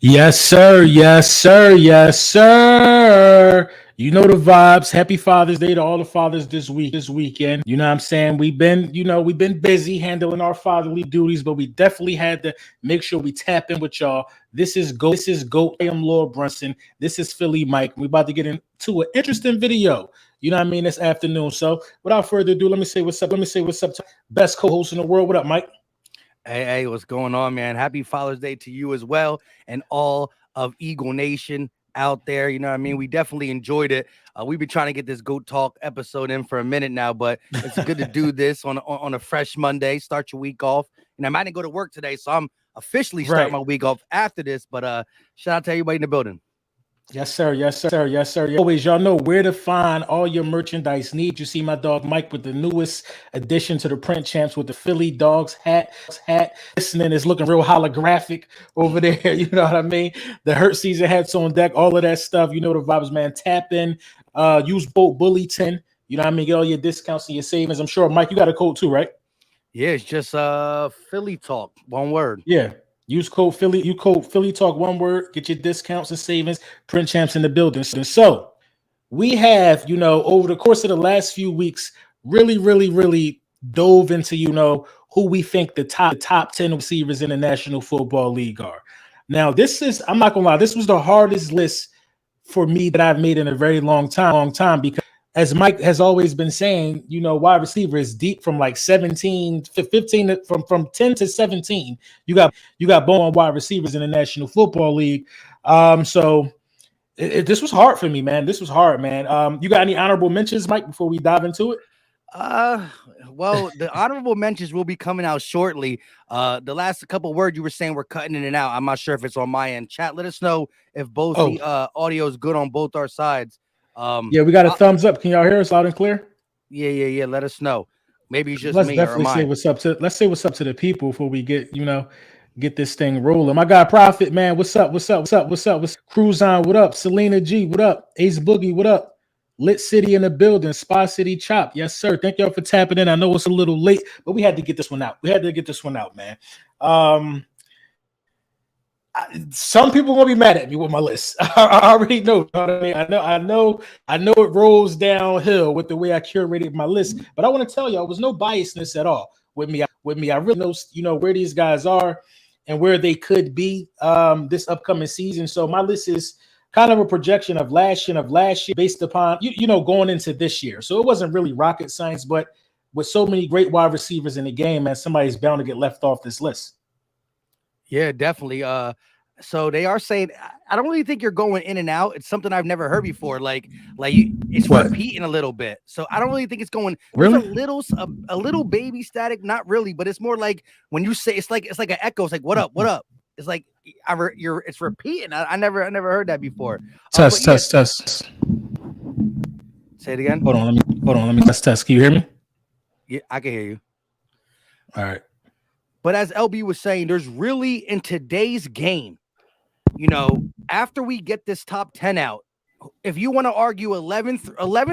Yes, sir. Yes, sir. Yes, sir. You know the vibes. Happy Father's Day to all the fathers this weekend. You know what I'm saying? We've been busy handling our fatherly duties, but we definitely had to make sure we tap in with y'all. This is GOAT. I am Lord Brunson. This is Philly Mike. We about to get into an interesting video. You know what I mean? This afternoon. So without further ado, let me say what's up. Let me say what's up to best co-host in the world. What up, Mike? Hey, what's going on, man? Happy Father's Day to you as well, and all of Eagle Nation out there. You know what I mean? We definitely enjoyed it. We've been trying to get this Goat Talk episode in for a minute now, but it's good to do this on a fresh Monday. Start your week off. And I might not go to work today, so I'm officially starting Right. my week off after this. But shout out to everybody in the building. Yes, sir. Yes, sir. Yes, sir. Always, y'all know where to find all your merchandise needs. You see my dog Mike with the newest addition to the print champs with the Philly Dogs hat. Listening is looking real holographic over there. You know what I mean? The Hurt Season hats on deck. All of that stuff. You know the vibes, man. Tap in. Use boat Bully 10. You know what I mean? Get all your discounts and your savings. I'm sure Mike, you got a code too, right? Yeah, it's just Philly talk, one word. Yeah. Use code Philly. You code Philly Talk, one word. Get your discounts and savings. Print champs in the building. So we have, over the course of the last few weeks, really dove into, who we think the top 10 receivers in the National Football League are. Now, I'm not gonna lie, this was the hardest list for me that I've made in a very long time, because as Mike has always been saying, wide receiver is deep from like 17 to 15, from 10 to 17. You got bone wide receivers in the National Football League. So this was hard for me, man. This was hard, man. You got any honorable mentions, Mike, before we dive into it? Uh, well, the honorable mentions will be coming out shortly. The last couple words you were saying were cutting in and out. I'm not sure if it's on my end. Chat, let us know if both Oh, the audio is good on both our sides. yeah, we got a I, thumbs up. Can y'all hear us loud and clear? yeah. Let us know. Maybe it's just Let's me or definitely say mine. what's up to the people before we get this thing rolling. My guy Prophet, man, what's up? What's Cruise on? What up? Selena G, what up? Ace Boogie, what up? Lit City in the building, Spa City Chop. Yes, sir. Thank y'all for tapping in. I know it's a little late, but we had to get this one out. Man. Um, some people gonna be mad at me with my list. I already know. You know what I mean? I know it rolls downhill with the way I curated my list. But I want to tell y'all, there was no biasness at all with me. I really know, where these guys are and where they could be this upcoming season. So my list is kind of a projection of last year based upon going into this year. So it wasn't really rocket science, but with so many great wide receivers in the game, man, somebody's bound to get left off this list. Yeah, definitely. So they are saying I don't really think you're going in and out. It's something I've never heard before. It's What? repeating a little bit. So I don't really think it's going. There's Really? a little baby static, not really, but it's more like when you say it's like an echo. It's like what up. It's like it's repeating. I never heard that before. But Test, yeah, test, test. say it again. Hold on, let me test. Can you hear me? Yeah, I can hear you. All right. But as LB was saying, there's really in today's game, after we get this top 10 out, if you want to argue 11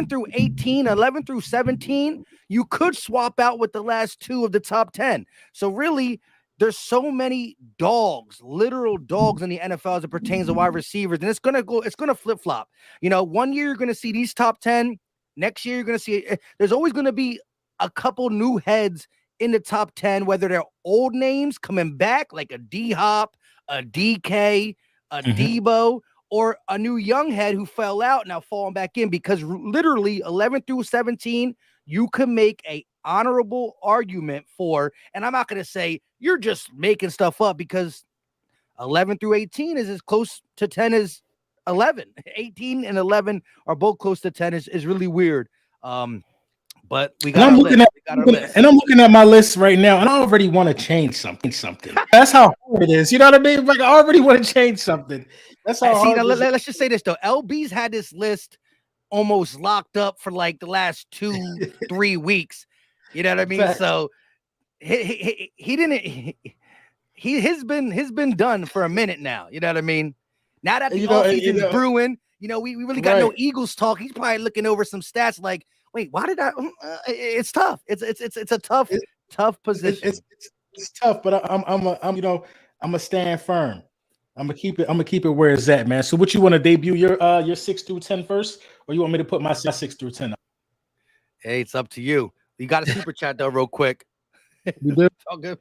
through 18, 11 through 17, you could swap out with the last two of the top 10. So really, there's so many dogs, literal dogs in the NFL as it pertains to wide receivers. And it's going to flip flop. 1 year you're going to see these top 10. Next year, you're going to see, there's always going to be a couple new heads in the top 10, whether they're old names coming back, like a D-Hop, a DK, a Debo, or a new young head who fell out now falling back in, because literally 11 through 17, you can make a honorable argument for, and I'm not going to say you're just making stuff up, because 11 through 18 is as close to 10 as 11. 18 and 11 are both close to 10 is really weird. But we got our list. And I'm looking at my list right now, and I already want to change something. That's how hard it is. You know what I mean? Like, I already want to change something. That's how See, hard. let's just say this though. LB's had this list almost locked up for like the last 2-3 weeks. You know what I mean? Fact. So he didn't. He's been done for a minute now. You know what I mean? Now that the offseason's brewing, we really got no Eagles talk. He's probably looking over some stats like, wait, why did I? It's tough. It's a tough position. It's tough, but I'm a stand firm. I'm gonna keep it where it's at, man. So, what you want to debut your 6 through 10 first, or you want me to put my 6 through 10 up? Hey, it's up to you. You got a super chat though, real quick. You do? talk,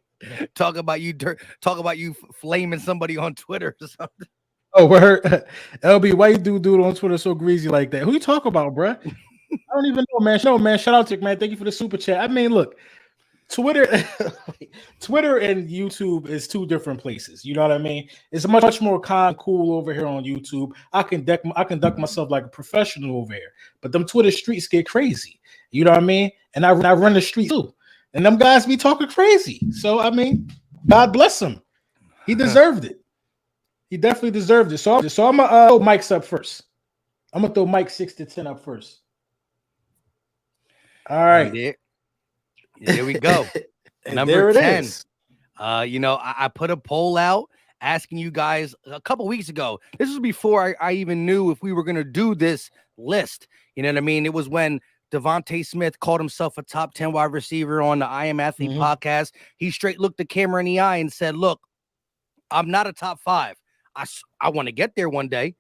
talk about you. Talk about you flaming somebody on Twitter or something. Oh, where LB, why you do dude on Twitter so greasy like that? Who you talk about, bruh? I don't even know, man. No, man. Shout out to man. Thank you for the super chat. I mean, look, Twitter, Twitter and YouTube is two different places. You know what I mean? It's much more cool over here on YouTube. I conduct myself like a professional over here. But them Twitter streets get crazy. You know what I mean? And I run the streets too. And them guys be talking crazy. So I mean, God bless him. He deserved it. He definitely deserved it. So I'm gonna throw Mike's up first. I'm gonna throw Mike 6 to 10 up first. All And right. there we go. Number 10. I put a poll out asking you guys a couple weeks ago. This was before I even knew if we were going to do this list. You know what I mean? It was when Devontae Smith called himself a top 10 wide receiver on the I Am Athlete podcast. He straight looked the camera in the eye and said, look, I'm not a top 5. I want to get there one day.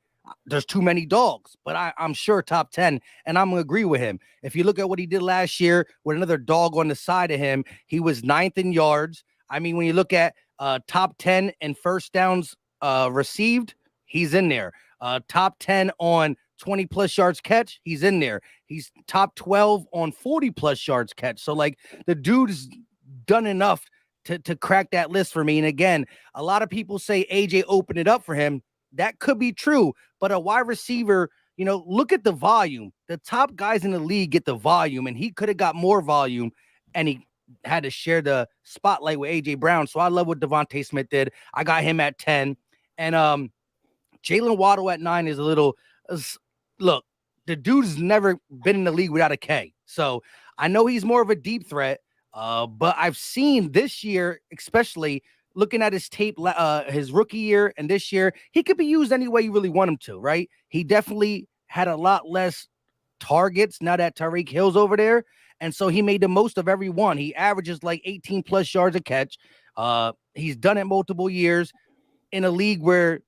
There's too many dogs, but I'm sure top 10, and I'm going to agree with him. If you look at what he did last year with another dog on the side of him, he was 9th in yards. I mean, when you look at top 10 in first downs received, he's in there. Top 10 on 20-plus yards catch, he's in there. He's top 12 on 40-plus yards catch. So, like, the dude's done enough to crack that list for me. And again, a lot of people say AJ opened it up for him. That could be true, but a wide receiver, look at the volume. The top guys in the league get the volume, and he could have got more volume, and he had to share the spotlight with AJ Brown. So I love what Devontae Smith did. I got him at 10, and Jalen Waddle at 9 is a little. Look, the dude's never been in the league without a K, so I know he's more of a deep threat. But I've seen this year, especially looking at his tape, his rookie year and this year, he could be used any way you really want him to, right? He definitely had a lot less targets now that Tyreek Hill's over there. And so he made the most of every one. He averages like 18 plus yards a catch. He's done it multiple years in a league where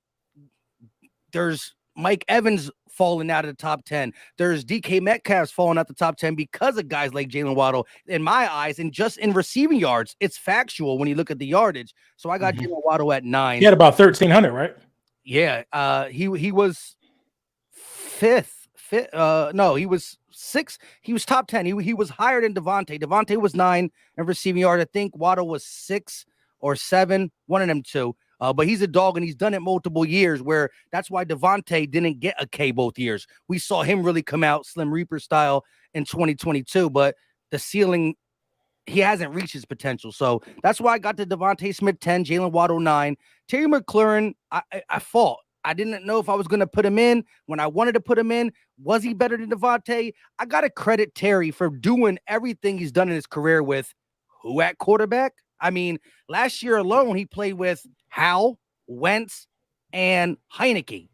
there's Mike Evans falling out of the top 10. There's DK Metcalf falling out the top 10 because of guys like Jalen Waddle. In my eyes, and just in receiving yards, it's factual when you look at the yardage. So I got Jalen Waddle at 9. He had about 1,300, right? Yeah. He was fifth. No, he was 6. He was top 10. He was higher than Devontae. Devontae was 9 in receiving yards. I think Waddle was 6 or 7, one of them two. But he's a dog, and he's done it multiple years, where that's why Devontae didn't get a K both years. We saw him really come out Slim Reaper style in 2022, but the ceiling, he hasn't reached his potential. So that's why I got the Devontae Smith 10, Jalen Waddle 9. Terry McLaurin, I fought. I didn't know if I was going to put him in. When I wanted to put him in, was he better than Devontae? I got to credit Terry for doing everything he's done in his career with who at quarterback? I mean, last year alone, he played with Howell, Wentz, and Heineke.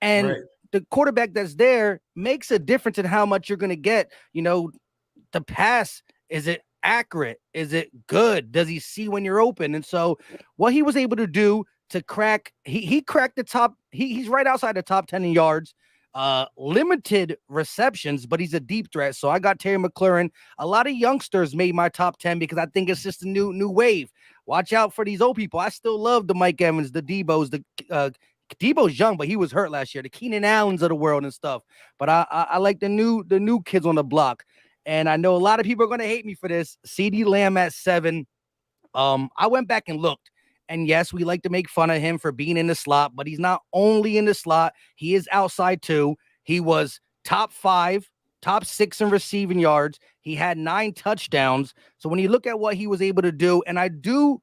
And the quarterback that's there makes a difference in how much you're going to get. The pass, is it accurate? Is it good? Does he see when you're open? And so what he was able to do to crack, he cracked the top. He's right outside the top 10 in yards. Limited receptions, but he's a deep threat. So I got Terry McLaurin. A lot of youngsters made my top 10 because I think it's just a new wave. Watch out for these old people. I still love the Mike Evans, the Debo's, Debo's young, but he was hurt last year. The Keenan Allens of the world and stuff. But I like the new kids on the block. And I know a lot of people are going to hate me for this. CeeDee Lamb at 7. I went back and looked. And yes, we like to make fun of him for being in the slot, but he's not only in the slot. He is outside too. He was top 5, top 6 in receiving yards. He had 9 touchdowns. So when you look at what he was able to do, and I do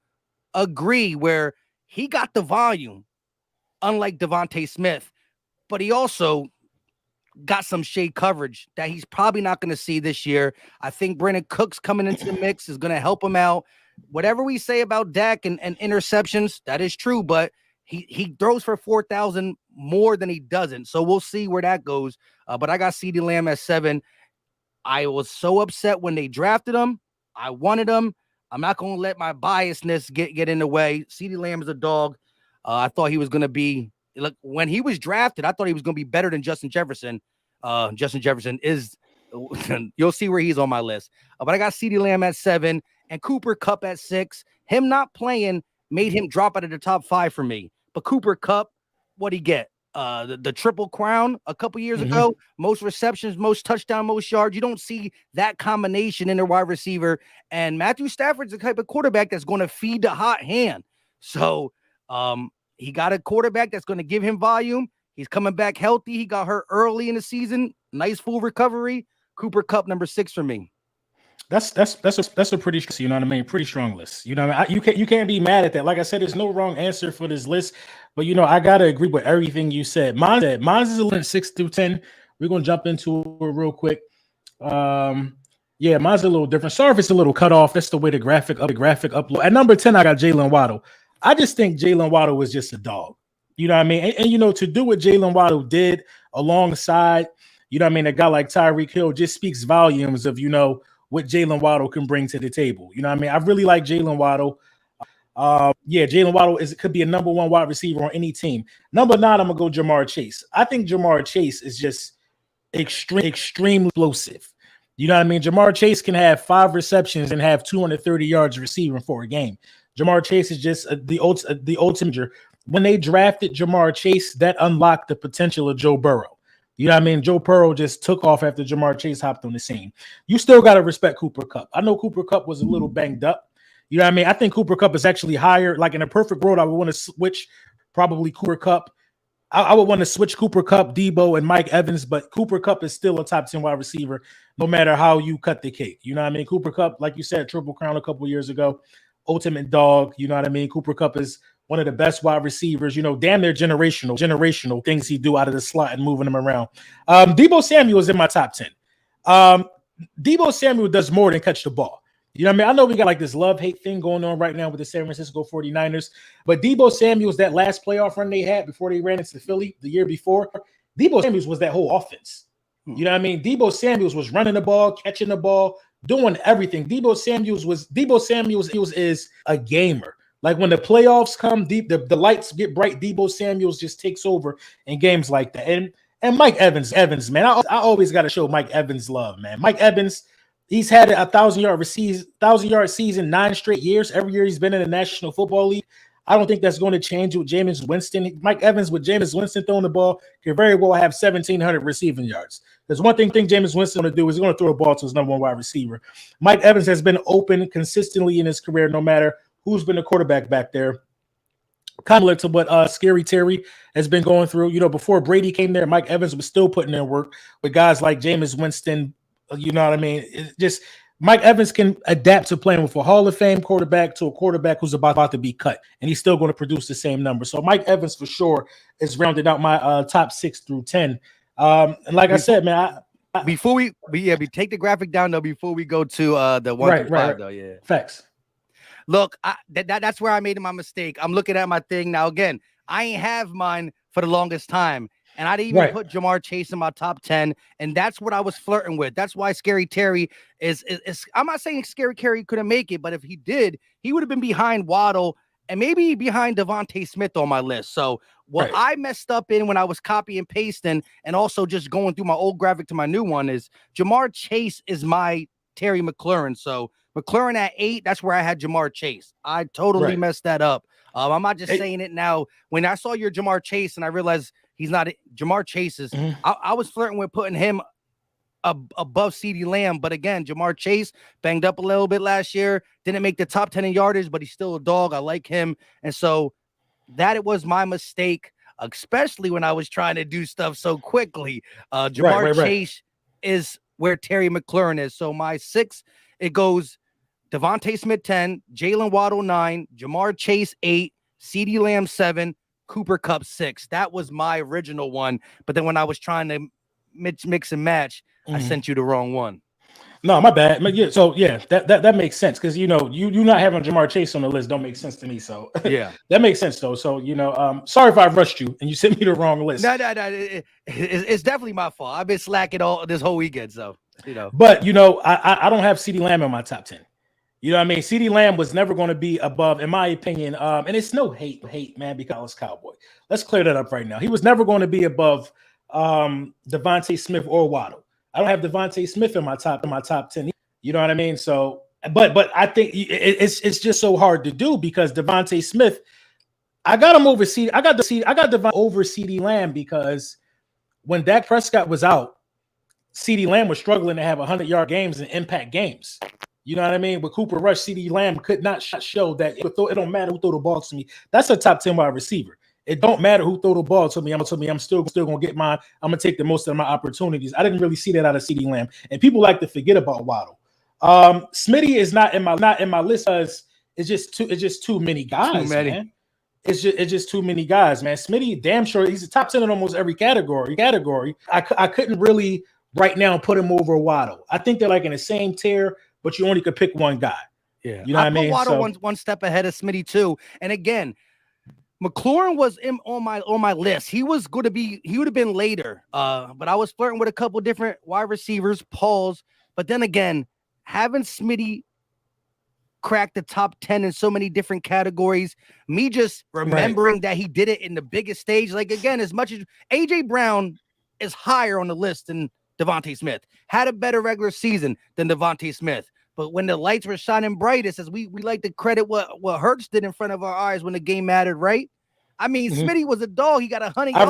agree where he got the volume, unlike Devontae Smith, but he also got some shade coverage that he's probably not going to see this year. I think Brandon Cooks coming into the mix is going to help him out. Whatever we say about Dak and interceptions, that is true, but he throws for 4,000 more than he doesn't. So we'll see where that goes. But I got CeeDee Lamb at 7. I was so upset when they drafted him. I wanted him. I'm not going to let my biasness get in the way. CeeDee Lamb is a dog. I thought he was going to be, look, when he was drafted, I thought he was going to be better than Justin Jefferson. Justin Jefferson is, you'll see where he's on my list. But I got CeeDee Lamb at 7 and Cooper Kupp at 6. Him not playing made him drop out of the top 5 for me. But Cooper Kupp, what'd he get? The triple crown a couple years ago, most receptions, most touchdown, most yards. You don't see that combination in their wide receiver. And Matthew Stafford's the type of quarterback that's going to feed the hot hand. So he got a quarterback that's going to give him volume. He's coming back healthy. He got hurt early in the season. Nice full recovery. Cooper Kupp, number 6 for me. That's a pretty, you know what I mean, pretty strong list. You know what I mean? You can't be mad at that. Like I said, there's no wrong answer for this list, but you know I gotta agree with everything you said. Mine's is a list 6 through 10. We're gonna jump into it real quick. Yeah, mine's a little different. Sorry if it's a little cut off. That's the way the graphic upload. At number 10, I got Jalen Waddle. I just think Jalen Waddle was just a dog. You know what I mean? And you know, to do what Jalen Waddle did alongside, you know what I mean, a guy like Tyreek Hill just speaks volumes of, you know, what Jalen Waddle can bring to the table. You know what I mean? I really like Jalen Waddle. Yeah, Jalen Waddle could be a number 1 wide receiver on any team. Number 9, I'm going to go Jamar Chase. I think Jamar Chase is just extremely explosive. You know what I mean? Jamar Chase can have 5 receptions and have 230 yards receiving for a game. Jamar Chase is just the ultimate. When they drafted Jamar Chase, that unlocked the potential of Joe Burrow. You know what I mean? Joe Burrow just took off after Jamar Chase hopped on the scene. You still got to respect Cooper Kupp. I know Cooper Kupp was a little banged up. You know what I mean? I think Cooper Kupp is actually higher. Like in a perfect world, I would want to switch probably Cooper Kupp. I would want to switch Cooper Kupp, Debo, and Mike Evans, but Cooper Kupp is still a top 10 wide receiver, no matter how you cut the cake. You know what I mean? Cooper Kupp, like you said, Triple Crown a couple years ago, ultimate dog. You know what I mean? Cooper Kupp is one of the best wide receivers, you know, damn near generational things he do out of the slot and moving them around. Debo Samuel is in my top 10. Debo Samuel does more than catch the ball. You know what I mean? I know we got like this love-hate thing going on right now with the San Francisco 49ers, but Debo Samuel's that last playoff run they had before they ran into Philly the year before, Debo Samuels was that whole offense. You know what I mean? Debo Samuels was running the ball, catching the ball, doing everything. Debo Samuels is a gamer. Like when the playoffs come, the lights get bright, Debo Samuels just takes over in games like that. And Mike Evans, man, I always got to show Mike Evans love, man. Mike Evans, he's had a 1,000-yard season 9 straight years. Every year he's been in the National Football League. I don't think that's going to change with Jameis Winston. Mike Evans with Jameis Winston throwing the ball can very well have 1,700 receiving yards. There's one thing Jameis Winston going to do is he's going to throw a ball to his number 1 wide receiver. Mike Evans has been open consistently in his career, no matter who's been the quarterback back there. Kind of like to what Scary Terry has been going through. You know, before Brady came there, Mike Evans was still putting in work with guys like Jameis Winston. You know what I mean? It's just Mike Evans can adapt to playing with a Hall of Fame quarterback to a quarterback who's about to be cut, and he's still going to produce the same number. So Mike Evans for sure is rounded out my top 6 through 10. And like I said, man, before we take the graphic down though, before we go to the 1 through 5 though, yeah, facts. Look, that's where I made my mistake. I'm looking at my thing now. Again, I ain't have mine for the longest time. And I didn't even put Jamar Chase in my top 10. And that's what I was flirting with. That's why Scary Terry is I'm not saying Scary Terry couldn't make it, but if he did, he would have been behind Waddle and maybe behind Devontae Smith on my list. So what I messed up in when I was copy and pasting and also just going through my old graphic to my new one is Jamar Chase is my Terry McLaurin. So McLaurin at 8, that's where I had Jamar Chase. I totally messed that up. I'm not just saying it now. When I saw your Jamar Chase and I realized he's not Jamar Chase is, I was flirting with putting him above CeeDee Lamb. But again, Jamar Chase banged up a little bit last year, didn't make the top 10 in yardage, but he's still a dog. I like him. And so that it was my mistake, especially when I was trying to do stuff so quickly. Jamar Chase is where Terry McLaurin is. So my 6, it goes Devontae Smith 10, Jalen Waddle 9, Jamar Chase 8, CeeDee Lamb 7, Cooper Kupp 6. That was my original one. But then when I was trying to mix and match, I sent you the wrong one. No, my bad. Yeah, so yeah, that makes sense because you know you not having Jamar Chase on the list don't make sense to me. So yeah, that makes sense though. So you know, sorry if I rushed you and you sent me the wrong list. No, it's definitely my fault. I've been slacking all this whole weekend, so you know. But you know, I don't have CeeDee Lamb in my top 10. You know what I mean? CeeDee Lamb was never going to be above, in my opinion. And it's no hate, man, because I was Cowboy. Let's clear that up right now. He was never going to be above Devontae Smith or Waddle. I don't have Devontae Smith in my top 10. You know what I mean? So, but I think it's just so hard to do because Devontae Smith, I got him over CD. I got Devontae over CeeDee Lamb because when Dak Prescott was out, CeeDee Lamb was struggling to have 100-yard games and impact games. You know what I mean? With Cooper Rush, CeeDee Lamb could not show that it don't matter who throw the ball to me. That's a top 10 wide receiver. It don't matter who throw the ball to me. I'm still gonna get mine. I'm gonna take the most of my opportunities. I didn't really see that out of CeeDee Lamb, and people like to forget about Waddle. Smitty is not in my list because it's just too many guys, man. It's just too many guys, man. Smitty, damn sure he's a top 10 in almost every category. I couldn't really right now put him over Waddle. I think they're like in the same tier, but you only could pick one guy. Yeah, you know what I mean. Waddle one step ahead of Smitty too. And again, McLaurin was on my list. He would have been later. But I was flirting with a couple different wide receivers, Pauls. But then again, having Smitty crack the top 10 in so many different categories, me just remembering that he did it in the biggest stage. Like again, as much as AJ Brown is higher on the list than Devontae Smith, had a better regular season than Devontae Smith. But when the lights were shining brightest, as we like to credit what Hurts did in front of our eyes when the game mattered, right? I mean, Smitty was a dog. He got 100 yards.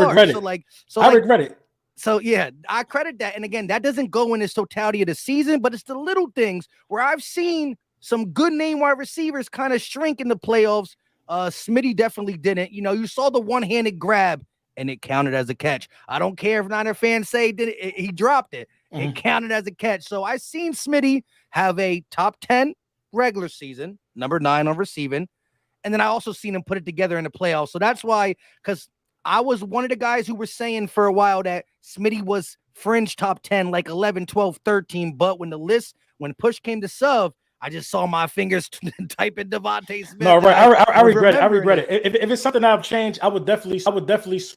I regret it. So yeah, I credit that. And again, that doesn't go in its totality of the season, but it's the little things where I've seen some good name wide receivers kind of shrink in the playoffs. Smitty definitely didn't. You know, you saw the one-handed grab and it counted as a catch. I don't care if Niner fans say he dropped it. It counted as a catch. So I seen Smitty have a top 10 regular season, number 9 on receiving. And then I also seen him put it together in the playoffs. So that's why, because I was one of the guys who were saying for a while that Smitty was fringe top 10, like 11, 12, 13. But when push came to shove, I just saw my fingers type in Devontae Smith. No, right. I regret it. If it's something I've changed, I would definitely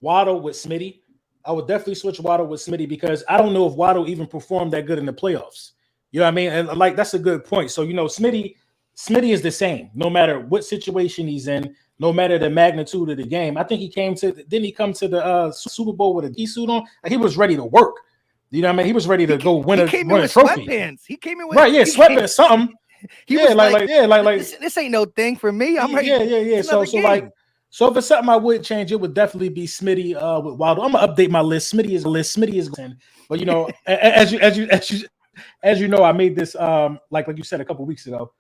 Waddle with Smitty. I would definitely switch Waddle with Smitty because I don't know if Waddle even performed that good in the playoffs. You know what I mean? And like that's a good point. So Smitty is the same no matter what situation he's in, no matter the magnitude of the game. I think didn't he come to the Super Bowl with a D-suit on? Like, he was ready to work. You know what I mean? He was ready to go win a trophy. Sweatpants. He came in with sweatpants, something. This ain't no thing for me. I'm ready. Yeah. So if it's something I would change, it would definitely be Smitty with Waddle. I'm gonna update my list. Smitty is 10. But as you know, I made this like you said a couple weeks ago.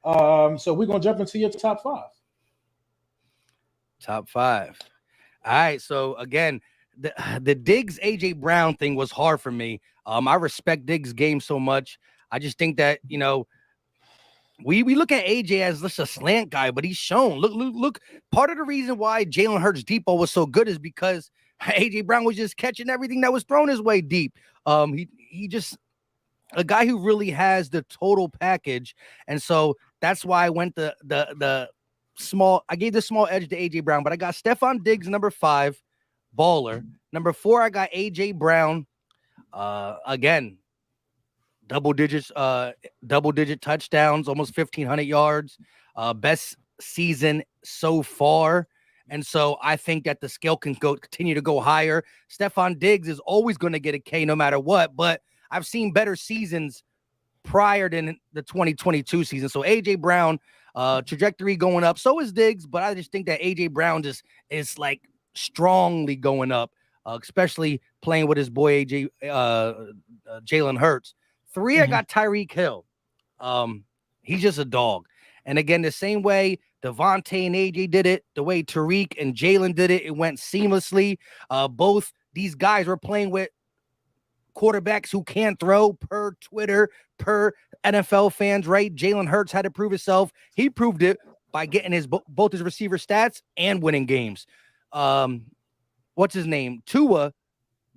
So we're gonna jump into your top 5. Top 5. All right. So again, the Diggs AJ Brown thing was hard for me. I respect Diggs' game so much. I just think that we look at AJ as just a slant guy, but he's shown. Look. Part of the reason why Jalen Hurts' deep ball was so good is because AJ Brown was just catching everything that was thrown his way deep. He just a guy who really has the total package, and so that's why I went the small. I gave the small edge to AJ Brown, but I got Stephon Diggs number 5, baller. Number 4, I got AJ Brown. Again, double digit touchdowns, almost 1,500 yards, best season so far. And so I think that the scale can continue to go higher. Stephon Diggs is always going to get a K no matter what, but I've seen better seasons prior than the 2022 season. So AJ Brown, trajectory going up. So is Diggs, but I just think that AJ Brown just is like strongly going up, especially playing with his boy Jalen Hurts. 3, I got Tyreek Hill. He's just a dog. And again, the same way Devontae and AJ did it, the way Tariq and Jalen did it, it went seamlessly. Both these guys were playing with quarterbacks who can throw per Twitter, per NFL fans, right? Jalen Hurts had to prove himself. He proved it by getting both his receiver stats and winning games. What's his name? Tua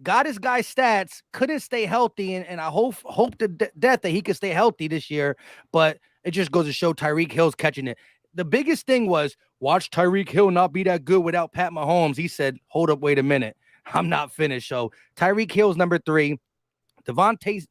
got his guy stats, couldn't stay healthy, and I hope to death that he could stay healthy this year, but it just goes to show Tyreek Hill's catching it. The biggest thing was watch Tyreek Hill not be that good without Pat Mahomes. He said, hold up, wait a minute. I'm not finished. So Tyreek Hill's number 3. Devontae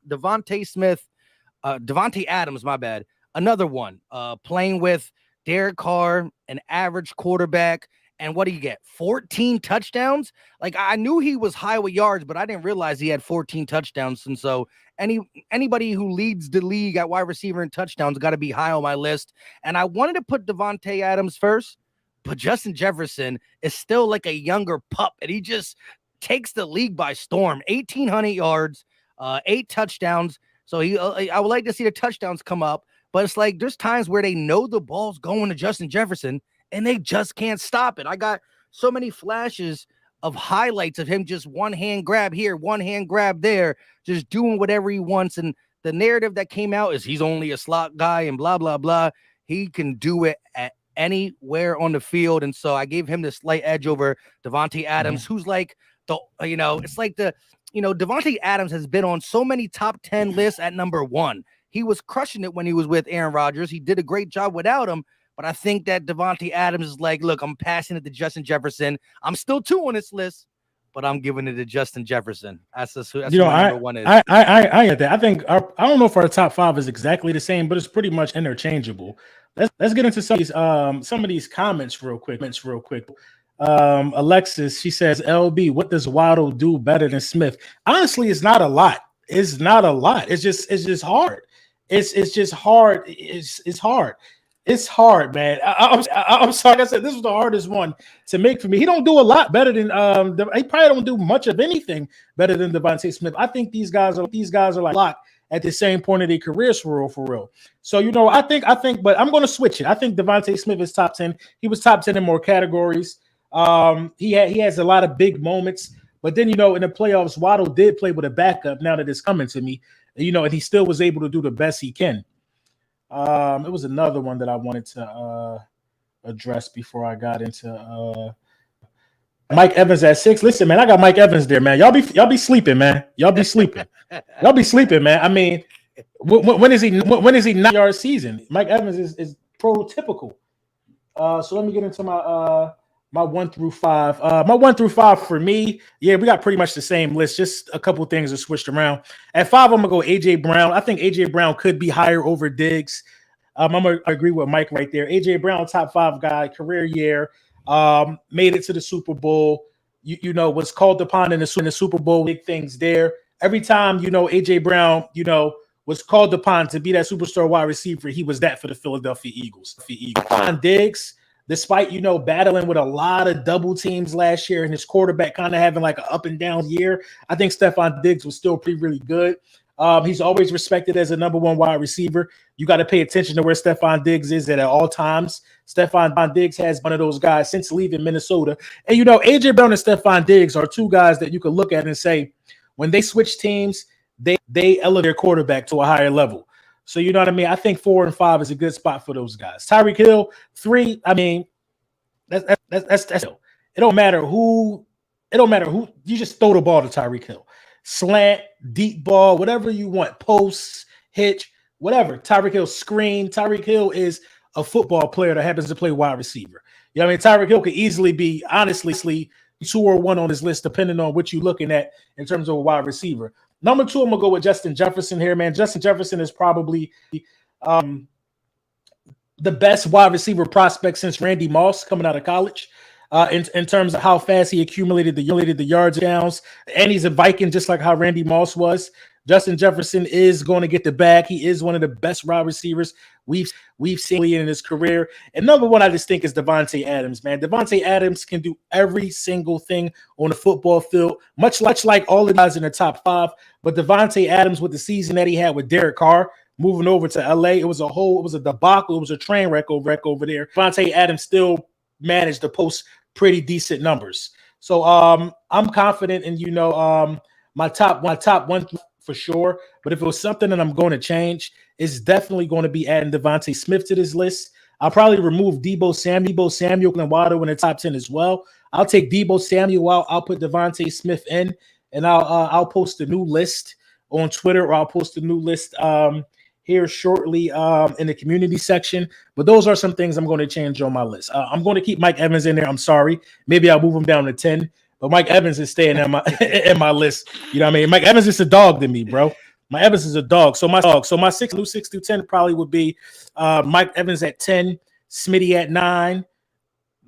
Adams, my bad. Another one, playing with Derek Carr, an average quarterback. And what do you get? 14 touchdowns? Like, I knew he was high with yards, but I didn't realize he had 14 touchdowns. And so anybody who leads the league at wide receiver in touchdowns got to be high on my list. And I wanted to put Devontae Adams first, but Justin Jefferson is still like a younger pup, and he just takes the league by storm. 1,800 yards, 8 touchdowns. So I would like to see the touchdowns come up, but it's like there's times where they know the ball's going to Justin Jefferson, and they just can't stop it. I got so many flashes of highlights of him just one hand grab here, one hand grab there, just doing whatever he wants. And the narrative that came out is he's only a slot guy and blah, blah, blah. He can do it at anywhere on the field. And so I gave him the slight edge over Devontae Adams, who's like it's like Devontae Adams has been on so many top 10 lists at number 1. He was crushing it when he was with Aaron Rodgers. He did a great job without him. But I think that Devontae Adams is like, look, I'm passing it to Justin Jefferson. I'm still 2 on this list, but I'm giving it to Justin Jefferson. That's who my number 1 is. I get that. I think I don't know if our top 5 is exactly the same, but it's pretty much interchangeable. Let's get into some of these comments real quick. Alexis, she says, LB, what does Waddle do better than Smith? Honestly, it's not a lot. It's just hard. It's just hard. It's hard. It's hard, man. I'm sorry. Like I said, this was the hardest one to make for me. He don't do a lot better than he probably don't do much of anything better than Devontae Smith. I think these guys are like locked at the same point of their careers for real. So I think, but I'm going to switch it. I think Devontae Smith is top 10. He was top 10 in more categories. He has a lot of big moments, but then in the playoffs, Waddle did play with a backup. Now that it's coming to me, and he still was able to do the best he can. It was another one that I wanted to address before I got into Mike Evans at 6. Listen, man, I got Mike Evans there, man. Y'all be sleeping, man. Y'all be sleeping, man. I mean, when is he 9-yard season? Mike Evans is prototypical. So let me get into my 1 through 5. My 1 through 5 for me, we got pretty much the same list. Just a couple things are switched around. At 5, I'm gonna go AJ Brown. I think AJ Brown could be higher over Diggs. I'm gonna agree with Mike right there. AJ Brown, top 5 guy, career year, made it to the Super Bowl. Was called upon in the Super Bowl. Big things there. Every time AJ Brown, was called upon to be that superstar wide receiver, he was that for the Philadelphia Eagles. On Diggs, despite battling with a lot of double teams last year and his quarterback kind of having like an up and down year, I think Stephon Diggs was still really good. He's always respected as a number 1 wide receiver. You got to pay attention to where Stephon Diggs is at all times. Stephon Diggs has been one of those guys since leaving Minnesota. And AJ Brown and Stephon Diggs are 2 guys that you could look at and say, when they switch teams, they elevate their quarterback to a higher level. So you know what I mean? I think 4 and 5 is a good spot for those guys. Tyreek Hill, 3. I mean, that's it don't matter who. You just throw the ball to Tyreek Hill. Slant, deep ball, whatever you want. Posts, hitch, whatever. Tyreek Hill screen. Tyreek Hill is a football player that happens to play wide receiver. You know what I mean? Tyreek Hill could easily be, honestly, 2 or 1 on his list, depending on what you're looking at in terms of a wide receiver. Number 2, I'm going to go with Justin Jefferson here, man. Justin Jefferson is probably the best wide receiver prospect since Randy Moss coming out of college in terms of how fast he accumulated the yards downs. And he's a Viking, just like how Randy Moss was. Justin Jefferson is going to get the bag. He is one of the best wide receivers we've seen in his career. And number 1, I just think is Devontae Adams, man. Devontae Adams can do every single thing on the football field, much like all the guys in the top 5. But Devontae Adams, with the season that he had with Derek Carr, moving over to LA, it was a debacle. It was a train wreck over there. Devontae Adams still managed to post pretty decent numbers. So I'm confident in my top 1 for sure. But if it was something that I'm going to change, it's definitely going to be adding Devontae Smith to this list. I'll probably remove Deebo Samuel and Waddle in the top 10 as well. I'll take Deebo Samuel out. I'll put Devontae Smith in, and I'll post a new list on Twitter, or I'll post a new list here shortly in the community section. But those are some things I'm going to change on my list. I'm going to keep Mike Evans in there. I'm sorry. Maybe I'll move him down to 10. But Mike Evans is staying in my list. You know what I mean? Mike Evans is a dog to me, bro. My Evans is a dog. So my 6 through 10 probably would be Mike Evans at 10, Smitty at 9,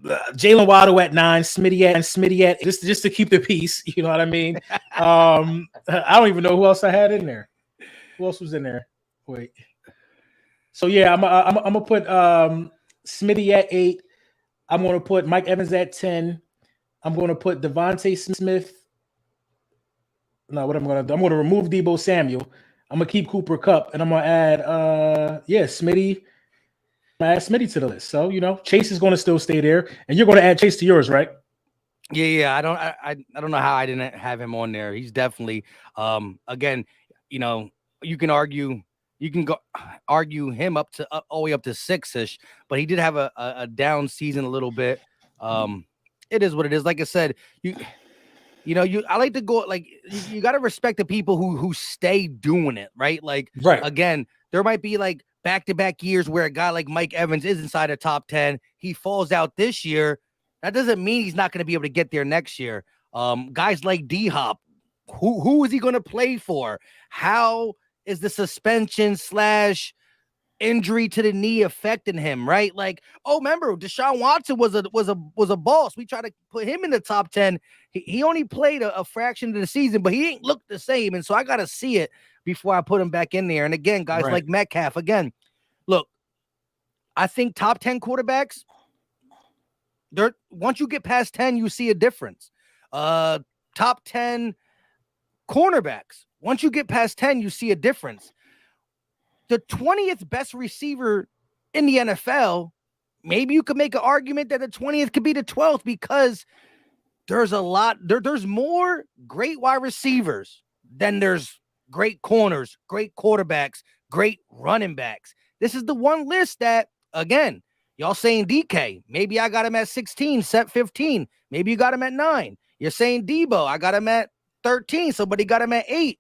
Jalen Waddle at 9, Smitty at just to keep the peace. You know what I mean? I don't even know who else I had in there. Who else was in there? Wait. So yeah, I'm gonna put Smitty at 8. I'm gonna put Mike Evans at 10. I'm gonna put Devontae Smith. No, what I'm gonna do? I'm gonna remove Debo Samuel. I'm gonna keep Cooper Cup, and I'm gonna add Smitty. Add Smitty to the list. So Chase is gonna still stay there, and you're gonna add Chase to yours, right? Yeah. I don't know how I didn't have him on there. He's definitely again, you can argue him up to all the way up to 6-ish, but he did have a down season a little bit. It is what it is. Like I said, I like to go like you got to respect the people who stay doing it, right? Like Right. Again, there might be like back-to-back years where a guy like Mike Evans is inside a top 10. He falls out this year. That doesn't mean he's not going to be able to get there next year. Guys like D-Hop, who is he going to play for? How is the suspension / injury to the knee affecting him, right? Like, remember, Deshaun Watson was a boss. We tried to put him in the top 10. He only played a fraction of the season, but he ain't looked the same. And so I got to see it before I put him back in there. And again, guys like Metcalf, again, look, I think top 10 quarterbacks, once you get past 10, you see a difference. Top 10 cornerbacks, once you get past 10, you see a difference. The 20th best receiver in the NFL, maybe you could make an argument that the 20th could be the 12th because there's there's more great wide receivers than there's great corners, great quarterbacks, great running backs. This is the one list that, again, y'all saying DK, maybe I got him at 16, set 15. Maybe you got him at 9. You're saying Debo, I got him at 13. Somebody got him at 8.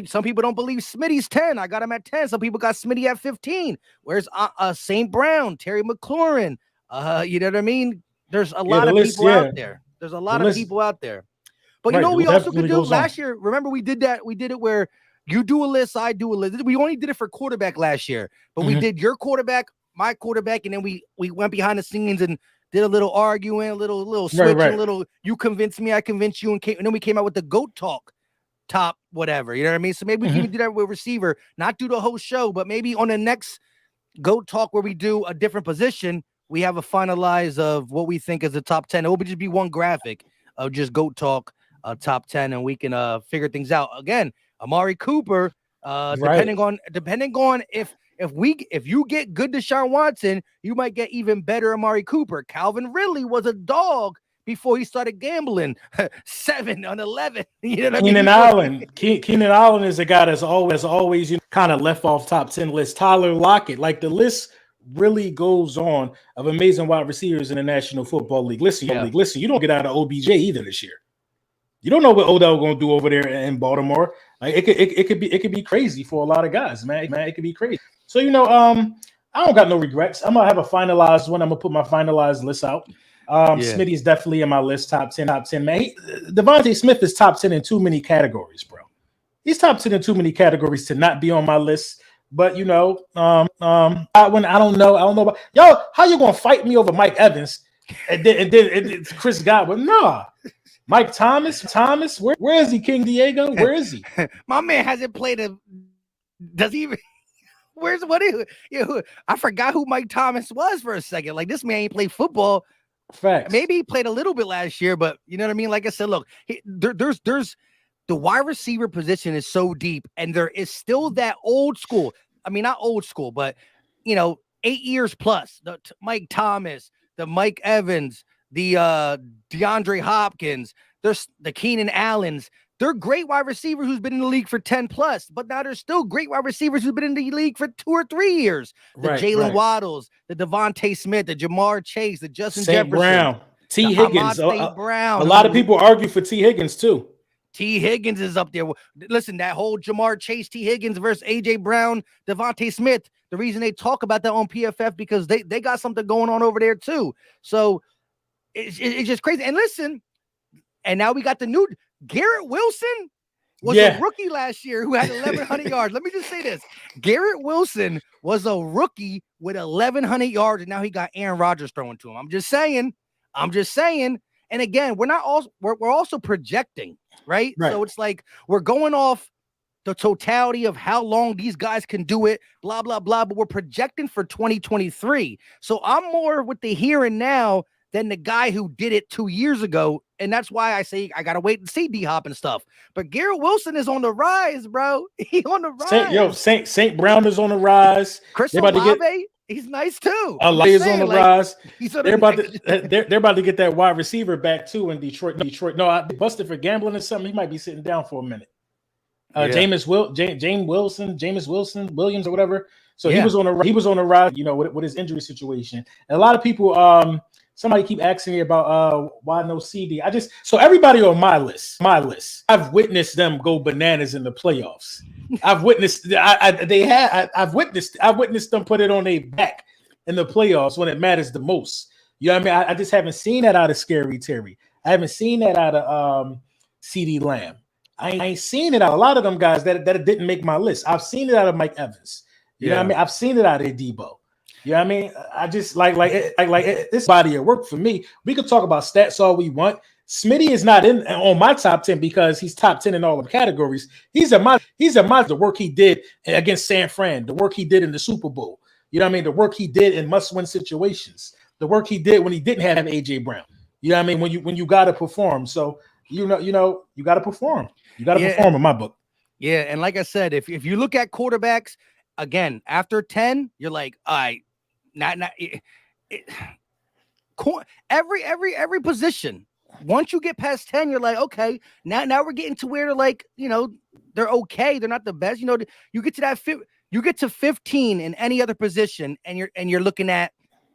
Some people don't believe Smitty's 10. I got him at 10. Some people got Smitty at 15. Where's St. Brown, Terry McLaurin? You know what I mean? There's a lot of people out there. There's a lot of people out there. But we also could do last year. Remember, we did that. We did it where you do a list, I do a list. We only did it for quarterback last year, but we did your quarterback, my quarterback, and then we went behind the scenes and did a little arguing, a little switching, a little you convince me, I convince you, and then we came out with the GOAT talk. Top whatever, you know what I mean? So maybe we can even do that with receiver, not do the whole show, but maybe on the next GOAT talk where we do a different position, we have a finalize of what we think is the top 10. It will just be one graphic of just GOAT talk top 10, and we can figure things out. Again, Amari Cooper, depending on if you get good Deshaun Watson, you might get even better Amari Cooper. Calvin Ridley was a dog before he started gambling. 7 on 11. You know what Keenan I mean? Keenan Allen is a guy that's always kind of left off top 10 list. Tyler Lockett, like the list really goes on of amazing wide receivers in the National Football League. Listen, you don't get out of OBJ either this year. You don't know what Odell going to do over there in Baltimore. Like it could be crazy for a lot of guys, man. It could be crazy. So I don't got no regrets. I'm gonna have a finalized one. I'm gonna put my finalized list out. Smitty is definitely in my list, top 10, man. Devontae Smith is top 10 in too many categories, bro. He's top 10 in too many categories to not be on my list. But I don't know about y'all. How you gonna fight me over Mike Evans and then it's Chris Godwin? Nah. Mike Thomas, where is he? King Diego, where is he? My man hasn't played does he even I forgot who Mike Thomas was for a second. Like, this man ain't played football. Facts. Maybe he played a little bit last year, but you know what I mean? Like I said, look, there's the wide receiver position is so deep, and there is still that old school. I mean, not old school, but 8 years plus. The Mike Thomas, the Mike Evans, the DeAndre Hopkins, there's the Keenan Allens. They're great wide receivers who's been in the league for 10 plus, but now there's still great wide receivers who've been in the league for 2 or 3 years. The Jalen Waddles, the Devontae Smith, the Jamar Chase, the Justin Jefferson, Brown, T. Higgins. Brown. A lot of people argue for T. Higgins too. T. Higgins is up there. Listen, that whole Jamar Chase, T. Higgins versus A.J. Brown, Devontae Smith, the reason they talk about that on PFF because they got something going on over there too. So it's just crazy. And listen, and now we got the new Garrett Wilson. was a rookie last year who had 1,100 yards. Let me just say this. Garrett Wilson was a rookie with 1,100 yards, and now he got Aaron Rodgers throwing to him. I'm just saying. And again, we're also projecting, right? So it's like we're going off the totality of how long these guys can do it, blah, blah, blah. But we're projecting for 2023. So I'm more with the here and now than the guy who did it 2 years ago. And that's why I say I got to wait and see D-Hop and stuff. But Garrett Wilson is on the rise, bro. He on the rise. St. Brown is on the rise. Chris Olave, he's nice too. Olave is on the rise. They're about to get that wide receiver back too in Detroit. No, I busted for gambling or something. He might be sitting down for a minute. James Wilson, Williams or whatever. So he was on a rise, with his injury situation. And a lot of people, somebody keep asking me about why no CD. So everybody on my list, I've witnessed them go bananas in the playoffs. I've witnessed them put it on their back in the playoffs when it matters the most. You know what I mean? I just haven't seen that out of Scary Terry. I haven't seen that out of CD Lamb. I ain't seen it out. A lot of them guys that didn't make my list. I've seen it out of Mike Evans. You know what I mean? I've seen it out of Debo. You know what I mean? I just like this body of work for me. We could talk about stats all we want. Smitty is not on my top 10 because he's top 10 in all the categories. He's a the work he did against San Fran, the work he did in the Super Bowl. You know what I mean? The work he did in must-win situations. The work he did when he didn't have AJ Brown. You know what I mean? When you got to perform. So you got to perform. You got to perform in my book. Yeah, and like I said, if you look at quarterbacks again after 10, you're like, all right, every position. Once you get past 10, you're like, okay, now we're getting to where they're like, they're okay. They're not the best. You get to that you get to 15 in any other position, and you're looking at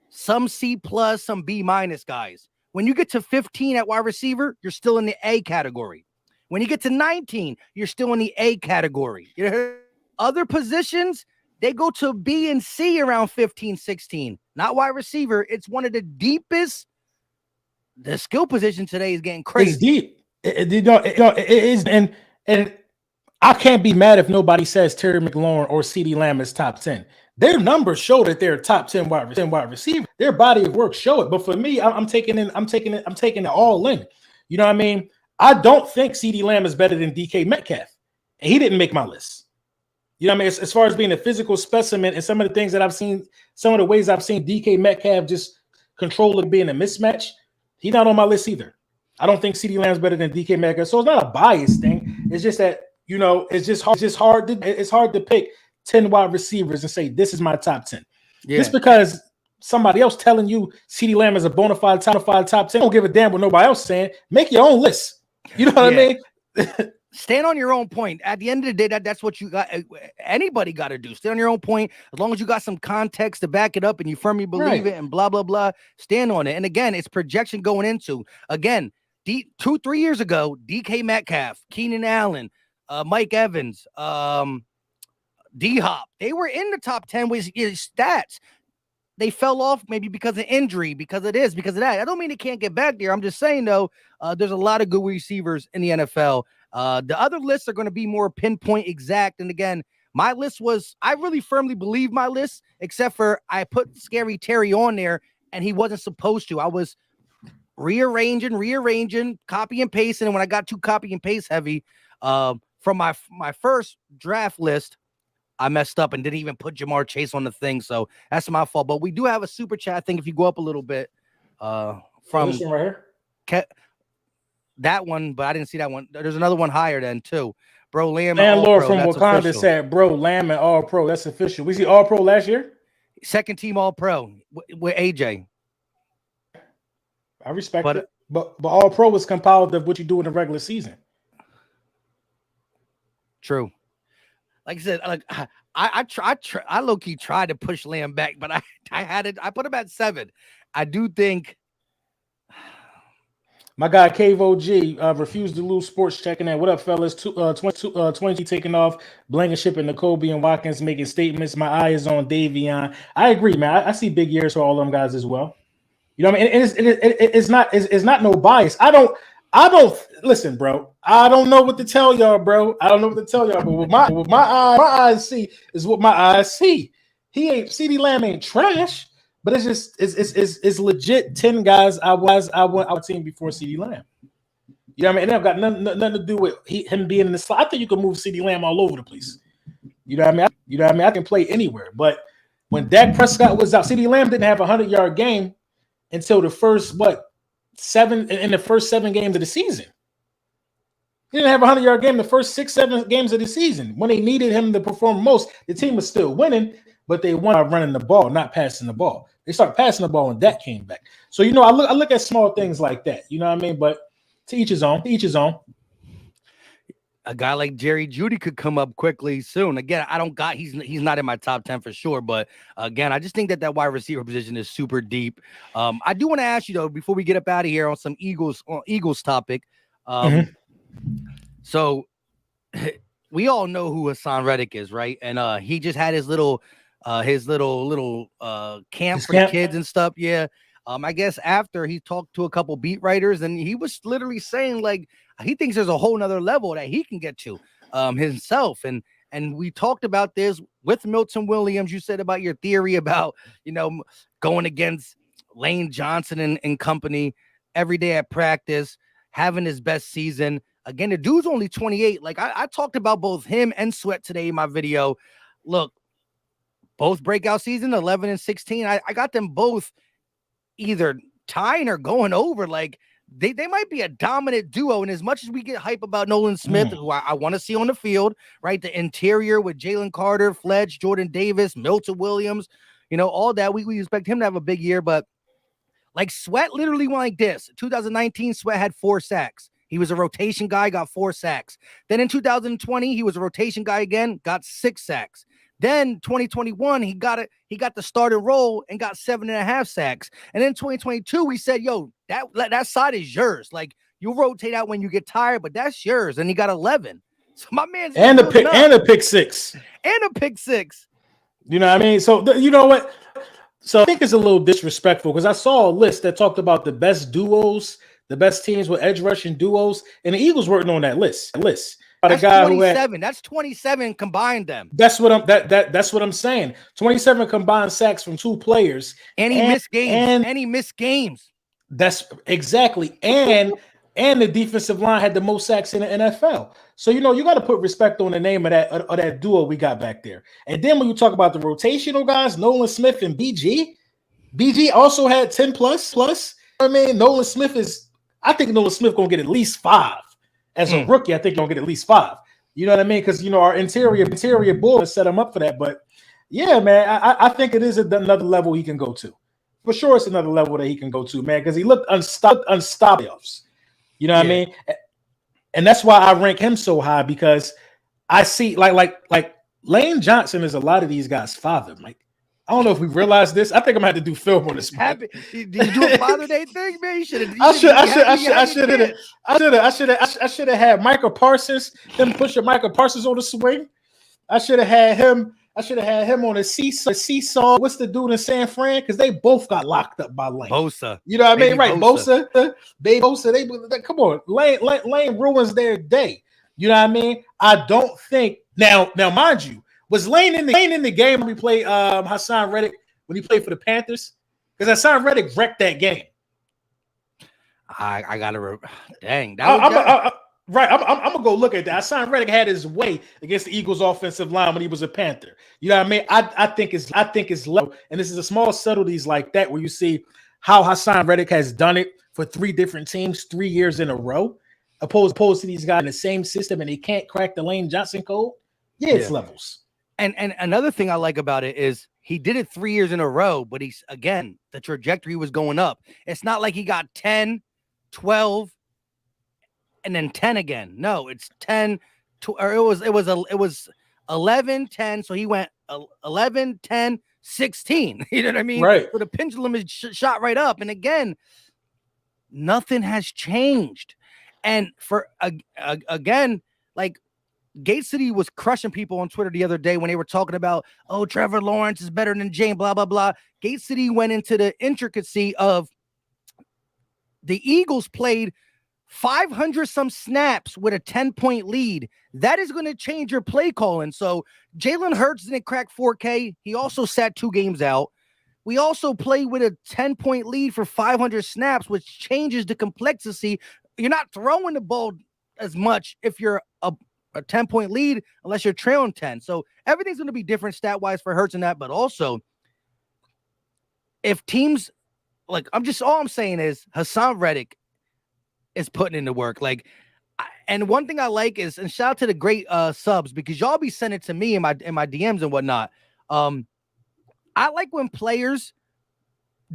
some C+, some B- guys. When you get to 15 at wide receiver, you're still in the A category. When you get to 19, you're still in the A category. Other positions, they go to B and C around 15, 16. Not wide receiver. It's one of the deepest. The skill position today is getting crazy. It's deep. It is. And I can't be mad if nobody says Terry McLaurin or CeeDee Lamb is top 10. Their numbers show that they're top 10 wide receiver. Their body of work show it. But for me, I'm taking it all in. You know what I mean? I don't think CeeDee Lamb is better than DK Metcalf. And he didn't make my list. You know what I mean? As far as being a physical specimen and some of the things that I've seen, some of the ways I've seen DK Metcalf just control it being a mismatch, he's not on my list either. I don't think CeeDee Lamb's better than DK Metcalf. So it's not a bias thing. It's just that, it's hard to pick 10 wide receivers and say, this is my top 10. Yeah. Just because somebody else telling you CeeDee Lamb is a bona fide top 10, don't give a damn what nobody else saying. Make your own list. You know what I mean? Stand on your own point. At the end of the day, that's what you got. Anybody got to do. Stand on your own point. As long as you got some context to back it up and you firmly believe it and blah, blah, blah, stand on it. And again, it's projection going into, 2-3 years ago, DK Metcalf, Keenan Allen, Mike Evans, D-Hop, they were in the top 10 with stats. They fell off maybe because of injury, because of that. I don't mean they can't get back there. I'm just saying, though, there's a lot of good receivers in the NFL. The other lists are going to be more pinpoint exact. And again, my list I really firmly believe my list, except for I put Scary Terry on there and he wasn't supposed to. I was rearranging, copy and pasting. And when I got too copy and paste heavy from my first draft list, I messed up and didn't even put Jamar Chase on the thing. So that's my fault. But we do have a super chat thing. If you go up a little bit from this one right here. That one, but I didn't see that one. There's another one higher than too. Bro, Lamb and Lord from Wakanda said, bro, Lamb and All Pro. That's official. We see All Pro last year. Second team All Pro with AJ. I respect it. But All Pro was compiled of what you do in the regular season. True. Like I said, I low key tried to push Lamb back, but I put him at 7. I do think my guy Cavo G refused to lose sports checking in. What up, fellas? 20 taking off, Blankenship and N'Kobe and Watkins making statements. My eye is on Davion. I agree, man. I see big years for all them guys as well. You know what I mean? It's not no bias. I don't listen, bro. I don't know what to tell y'all, bro. I don't know what to tell y'all, but what my eyes see is what my eyes see. He ain't CD Lamb ain't trash, but it's just it's legit 10 guys I want our team before CD Lamb. You know what I mean? It ain't got nothing to do with him being in the slot. I think you can move CD Lamb all over the place. You know what I mean? I can play anywhere. But when Dak Prescott was out, CD Lamb didn't have a 100-yard game until the first the first 7 games of the season. He didn't have a 100-yard game the first 6-7 games of the season. When they needed him to perform most, the team was still winning, but they won by running the ball, not passing the ball. They started passing the ball when Dak came back. So, I look at small things like that. You know what I mean? But to each his own. To each his own. A guy like Jerry Jeudy could come up quickly soon. Again, he's not in my top 10 for sure, but again, I just think that wide receiver position is super deep. I do want to ask you though, before we get up out of here on some Eagles topic. So we all know who Hassan Reddick is, right? And he just had his little camp for the kids and stuff. Yeah. I guess after he talked to a couple beat writers, and he was literally saying like he thinks there's a whole nother level that he can get to himself. And we talked about this with Milton Williams. You said about your theory about, going against Lane Johnson and company every day at practice, having his best season. Again, the dude's only 28. Like I talked about both him and Sweat today in my video. Look, both breakout season, 11 and 16. I got them both either tying or going over. Like they might be a dominant duo. And as much as we get hype about Nolan Smith, who I want to see on the field, right? The interior with Jalen Carter, Fletch, Jordan Davis, Milton Williams, all that. We expect him to have a big year, but like Sweat literally went like this. 2019, Sweat had 4 sacks. He was a rotation guy, got 4 sacks. Then in 2020, he was a rotation guy again, got 6 sacks. Then 2021, he got the starting role and got 7.5 sacks. And then 2022, we said, yo, that side is yours. Like you rotate out when you get tired, but that's yours. And he got 11. So my man's and a pick six. You know what I mean? So you know what? So I think it's a little disrespectful because I saw a list that talked about the best duos, the best teams with edge rushing duos, and the Eagles weren't on that list. That's guy 27. That's 27 combined them. That's what I'm saying. 27 combined sacks from 2 players. And he missed games. That's exactly. And the defensive line had the most sacks in the NFL. So you got to put respect on the name of that duo we got back there. And then when you talk about the rotational guys, Nolan Smith and BG also had 10 plus. I mean, I think Nolan Smith gonna get at least 5. As a rookie, I think you're going to get at least 5. You know what I mean? Because, our interior board set him up for that. But, yeah, man, I think it is another level he can go to. For sure, it's another level that he can go to, man, because he looked unstoppable. You know what I mean? And that's why I rank him so high, because I see, like Lane Johnson is a lot of these guys' father. Like, I don't know if we realized this. I think I'm gonna have to do film on this. Did you do a Father Day thing, man? I should have had Michael Parsons. Them pushing Michael Parsons on the swing. I should have had him. On a seesaw. What's the dude in San Fran? Because they both got locked up by Lane. Bosa. You know what I mean? Right, Bosa. Bosa. They come on. Lane ruins their day. You know what I mean? I don't think now, mind you. Was Lane in the game when we played Hassan Reddick when he played for the Panthers? Because Hassan Reddick wrecked that game. I gotta dang. I'm gonna go look at that. Hassan Reddick had his way against the Eagles' offensive line when he was a Panther. You know what I mean? I think it's low, and this is a small subtleties like that where you see how Hassan Reddick has done it for 3 different teams 3 years in a row, opposed to these guys in the same system, and they can't crack the Lane Johnson code. It's levels. And another thing I like about it is he did it 3 years in a row, but the trajectory was going up. It's not like he got 10, 12, and then 10 again. No, it's 10, or it was 11, 10. So he went 11, 10, 16. You know what I mean? Right. So the pendulum is shot right up. And again, nothing has changed. And for again, like, Gate City was crushing people on Twitter the other day when they were talking about, oh, Trevor Lawrence is better than Jane, blah, blah, blah. Gate City went into the intricacy of the Eagles played 500 some snaps with a 10-point lead, that is going to change your play calling. So Jalen Hurts didn't crack 4K. He also sat 2 games out. We also play with a 10-point lead for 500 snaps, which changes the complexity. You're not throwing the ball as much if you're a 10-point lead, unless you're trailing 10. So everything's going to be different stat-wise for Hurts and that. But also, if teams, like, all I'm saying is Hassan Reddick is putting in the work. Like, and one thing I like is, and shout out to the great subs, because y'all be sending it to me in my DMs and whatnot. I like when players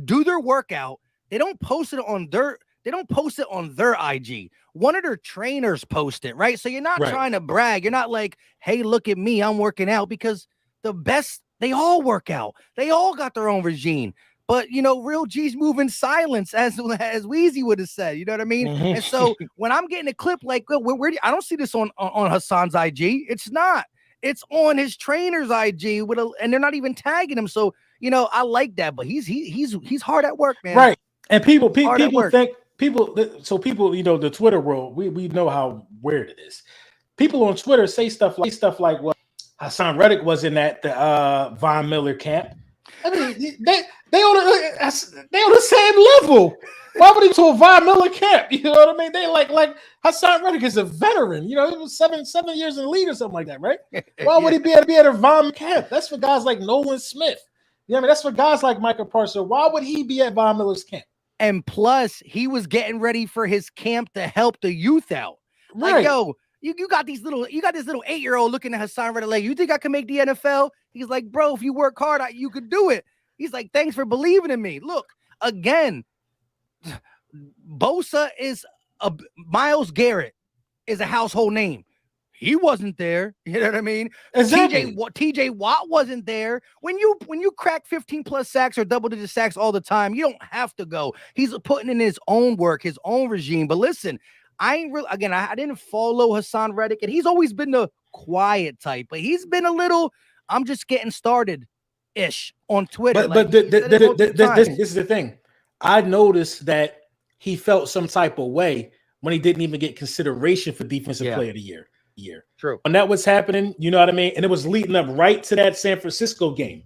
do their workout. They don't post it on their IG. One of their trainers post it, right? So you're not trying to brag. You're not like, hey, look at me, I'm working out, because the best, they all work out. They all got their own regime. But, you know, real G's move in silence, as Weezy would have said. You know what I mean? Mm-hmm. And so when I'm getting a clip like, where I don't see this on Hassan's IG. It's not. It's on his trainer's IG and they're not even tagging him. So, you know, I like that. But he's hard at work, man. Right. And people think people, you know, the Twitter world, we know how weird it is. People on Twitter say stuff like, well, Hassan Reddick was in that the Von Miller camp. I mean, they on the same level. Why would he to a Von Miller camp? You know what I mean? They like Hassan Reddick is a veteran. You know, he was 7 years in the league or something like that, right? Why would he be at a Von camp? That's for guys like Nolan Smith. You know what I mean? That's for guys like Michael Parsons. Why would he be at Von Miller's camp? And plus, he was getting ready for his camp to help the youth out. Right. Like, yo, you got this little 8-year-old looking at Hassan Reddick like, you think I can make the NFL? He's like, bro, if you work hard, you could do it. He's like, thanks for believing in me. Look, again, Bosa is Myles Garrett is a household name. He wasn't there. You know what I mean? Exactly. TJ Watt wasn't there. When you crack 15 plus sacks or double-digit sacks all the time, you don't have to go. He's putting in his own work, his own regime. But listen, I didn't follow Hassan Reddick, and he's always been the quiet type, but he's been a little, I'm just getting started-ish on Twitter. But this is the thing. I noticed that he felt some type of way when he didn't even get consideration for Defensive Player of the Year. True. And that was happening, you know what I mean? And it was leading up right to that San Francisco game.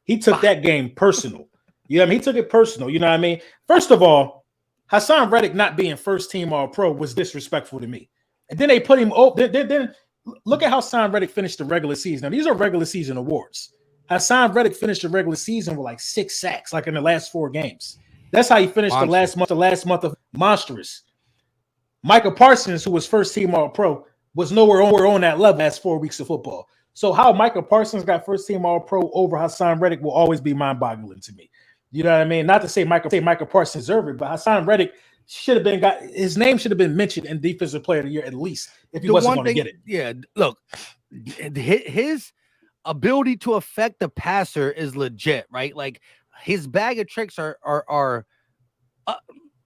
He took that game personal. You know what I mean? He took it personal, you know what I mean? First of all, Hassan Reddick not being first team All-Pro was disrespectful to me. And then they put him then look at how Hassan Reddick finished the regular season. Now, these are regular season awards. Hassan Reddick finished the regular season with like 6 sacks, like in the last 4 games. That's how he finished the last month of monstrous. Michael Parsons, who was first team All-Pro, was nowhere on that level last 4 weeks of football. So how Michael Parsons got first team All-Pro over Hassan Reddick will always be mind-boggling to me. You know what I mean? Not to say Michael Parsons deserved it, but Hassan Reddick should have his name should have been mentioned in Defensive Player of the Year at least if he wasn't going to get it. Yeah, look, his ability to affect the passer is legit, right? Like his bag of tricks are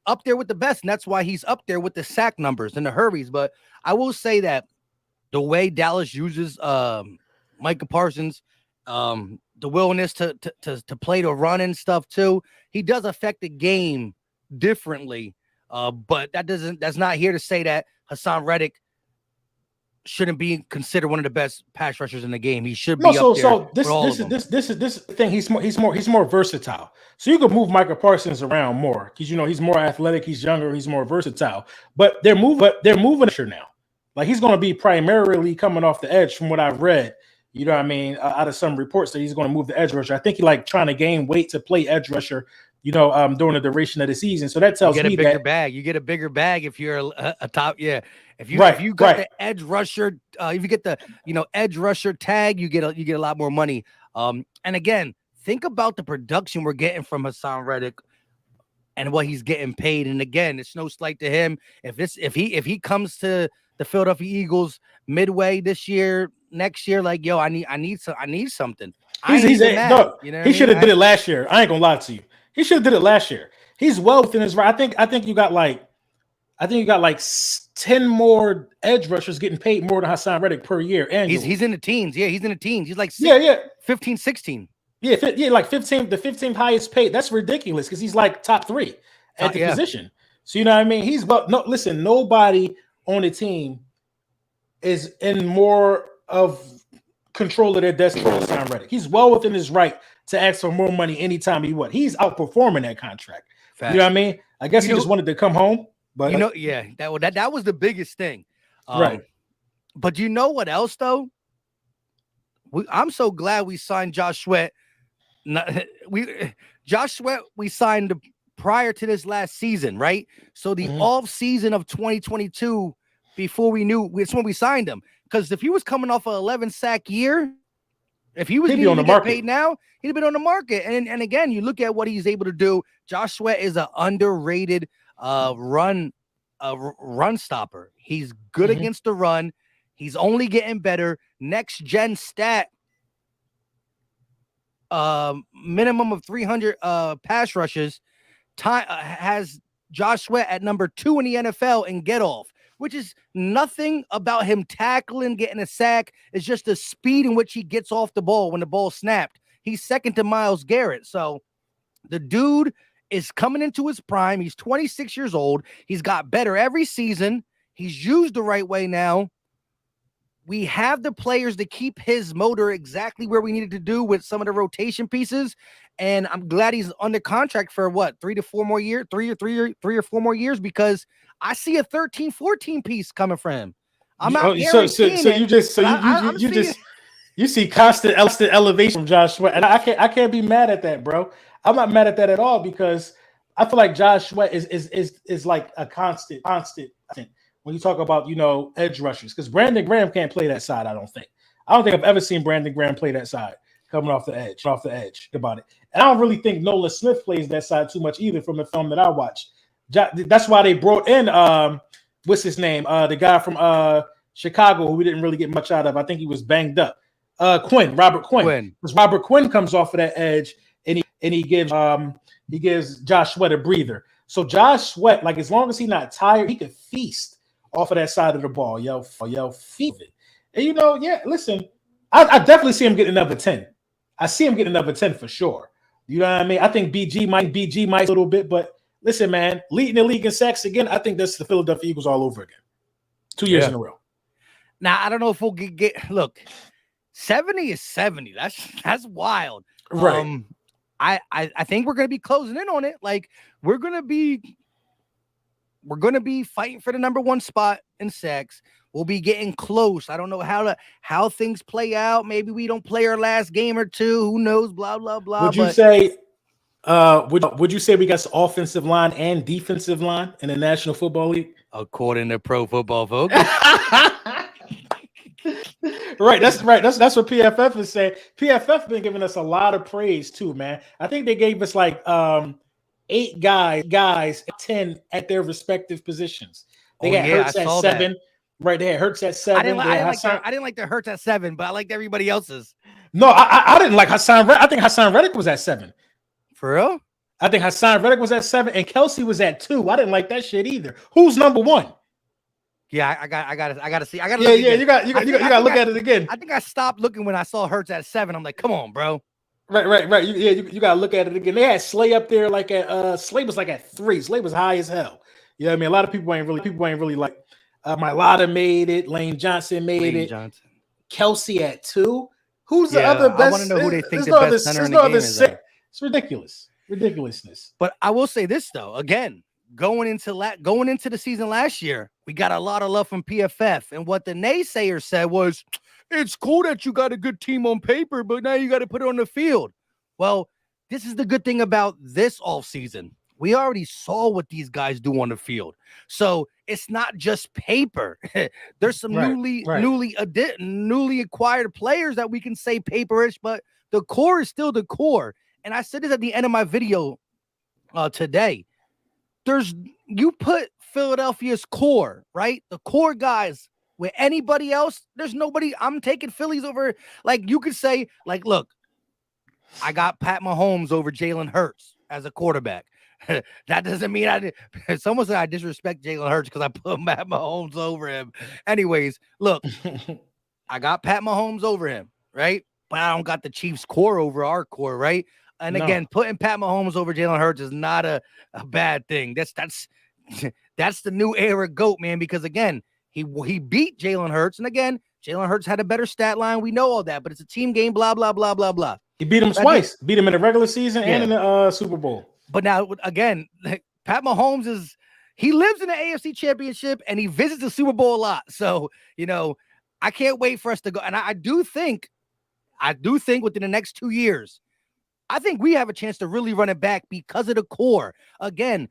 up there with the best, and that's why he's up there with the sack numbers and the hurries. But I will say that the way Dallas uses Micah Parsons, the willingness to play the run and stuff too, he does affect the game differently. But that's not here to say that Hassan Reddick shouldn't be considered one of the best pass rushers in the game. He should be up there. So this is the thing. He's more versatile. So you could move Michael Parsons around more because you know he's more athletic, he's younger, he's more versatile. But they're moving now. Like he's going to be primarily coming off the edge, from what I've read. You know what I mean? Out of some reports that he's going to move the edge rusher. I think he like trying to gain weight to play edge rusher. You know, during the duration of the season. So that tells me you get a bigger bag if you're a top. Yeah. If you got the edge rusher, if you get the edge rusher tag, you get a lot more money. And again, think about the production we're getting from Hassan Reddick and what he's getting paid. And again, it's no slight to him. If he comes to the Philadelphia Eagles midway this year, next year, like yo, I need something. He should have did it last year. I ain't gonna lie to you. He should have did it last year. He's well within his right. I think you got like 10 more edge rushers getting paid more than Hassan Reddick per year. And he's in the teens. Yeah, he's in the teens. He's like 15, 16. Yeah, like 15, the 15th highest paid. That's ridiculous because he's like top 3 at the position. So you know what I mean? He's well. No, listen. Nobody on the team is in more of control of their destiny than Sam Reddick. He's well within his right to ask for more money anytime he wants. He's outperforming that contract. You know what I Facts. mean? I guess You he just know, wanted to come home, but yeah, that was the biggest thing. right. But you know what else though? I'm so glad we signed Josh Sweat. Josh Sweat we signed prior to this last season, right? So the off season of 2022, before we knew, it's when we signed him. Because if he was coming off an 11 sack year, if he was He'd be on needing the to get market. paid now, he'd have been on the market. And again, you look at what he's able to do. Josh Sweat is an underrated run stopper. He's good against the run. He's only getting better. Next gen stat, minimum of 300 pass rushes. Has Josh Sweat at number 2 in the NFL in get off, which is nothing about him tackling, getting a sack. It's just the speed in which he gets off the ball when the ball snapped. He's second to Myles Garrett. So the dude is coming into his prime. He's 26 years old. He's got better every season. He's used the right way now. We have the players to keep his motor exactly where we needed to do with some of the rotation pieces. And I'm glad he's under contract for what, 3 or 4 more years, because I see a 13, 14 piece coming from him. I'm not guaranteeing you see constant elevation from Josh Sweat, and I can't be mad at that, bro. I'm not mad at that at all because I feel like Josh Sweat is like a constant. When you talk about, edge rushers, because Brandon Graham can't play that side, I don't think I've ever seen Brandon Graham play that side coming off the edge. About it. And I don't really think Nolan Smith plays that side too much either from the film that I watched. That's why they brought in what's his name? The guy from Chicago who we didn't really get much out of. I think he was banged up. Robert Quinn. Because Robert Quinn comes off of that edge and he gives Josh Sweat a breather. So Josh Sweat, like as long as he's not tired, he could feast off of that side of the ball, feed it. And listen, I definitely see him getting another 10. I see him getting another 10 for sure. You know what I mean? I think BG might a little bit, but listen, man, leading the league in sacks again, I think that's the Philadelphia Eagles all over again. 2 years in a row. Now, I don't know if we'll look, 70 is 70. That's wild. Right. I think we're going to be closing in on it. Like we're going to be fighting for the number 1 spot in sacks. We'll be getting close. I don't know how things play out. Maybe we don't play our last game or two. Who knows? Blah, blah, blah. Would you say would you say we got offensive line and defensive line in the National Football League? According to Pro Football Focus. Right. That's what PFF is saying. PFF been giving us a lot of praise too, man. I think they gave us like 8 guys 10 at their respective positions. They had Hurts at 7. That. Right, they had Hurts at 7. I didn't like the Hurts at 7, but I liked everybody else's. No, I didn't like Hassan Reddick. I think Hassan Reddick was at 7. For real? I think Hassan Reddick was at 7 and Kelsey was at 2. I didn't like that shit either. Who's number 1? Yeah, I gotta see. You got to look at it again. I think I stopped looking when I saw Hurts at 7. I'm like, come on, bro. Right. You got to look at it again. They had Slay up there like at Slay was like at 3. Slay was high as hell. You know what I mean? A lot of people ain't really like Mylotta made it. Lane Johnson made it. Kelsey at 2. Who's the other best? I want to know who they think the best center in the game is. It's ridiculousness. But I will say this though, again, going into the season last year, we got a lot of love from PFF, and what the naysayers said was, it's cool that you got a good team on paper, but now you got to put it on the field. Well, this is the good thing about this offseason. We already saw what these guys do on the field. So it's not just paper. There's some newly acquired players that we can say paperish, but the core is still the core. And I said this at the end of my video today. You put Philadelphia's core, right? The core guys with anybody else, there's nobody. I'm taking Phillies over. Like you could say, like, look, I got Pat Mahomes over Jalen Hurts as a quarterback. That doesn't mean someone said I disrespect Jalen Hurts because I put Pat Mahomes over him. Anyways, look, I got Pat Mahomes over him, right? But I don't got the Chiefs core over our core, right? And again, putting Pat Mahomes over Jalen Hurts is not a bad thing. That's That's the new era GOAT, man, because again, he beat Jalen Hurts. And again, Jalen Hurts had a better stat line. We know all that, but it's a team game, blah, blah, blah, blah, blah. He beat him twice. Beat him in the regular season and in the Super Bowl. But now, again, Pat Mahomes he lives in the AFC Championship and he visits the Super Bowl a lot. So, I can't wait for us to go. And I do think within the next 2 years, I think we have a chance to really run it back because of the core. Again,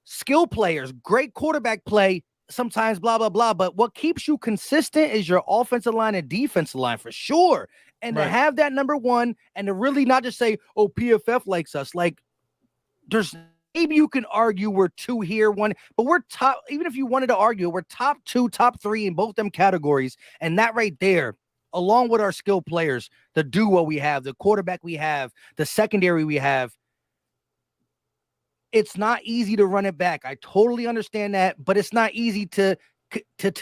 skill players, great quarterback play, sometimes blah, blah, blah. But what keeps you consistent is your offensive line and defensive line for sure. And to have that number one and to really not just say, oh, PFF likes us. Like, there's maybe you can argue we're two here, one, but we're top. Even if you wanted to argue, we're top two, top three in both them categories. And that right there, along with our skill players, the duo we have, the quarterback we have, the secondary we have, it's not easy to run it back. I totally understand that, but it's not easy to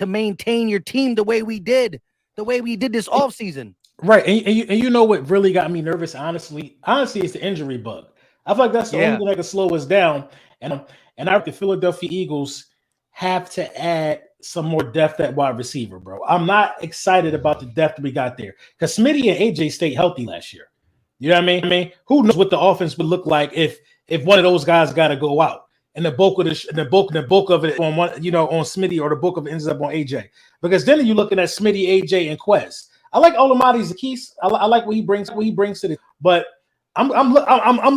maintain your team the way we did this offseason. Right. And you know what really got me nervous, honestly, it's the injury bug. I feel like that's the only thing that can slow us down. And I think the Philadelphia Eagles have to add some more depth at wide receiver, bro. I'm not excited about the depth we got there because Smitty and AJ stayed healthy last year. You know what I mean? Who knows what the offense would look like if one of those guys got to go out and the bulk of it on one, on Smitty, or the bulk of it ends up on AJ. Because then you're looking at Smitty, AJ, and Quez. I like Olamide Zakis. I like what he brings to the. But I'm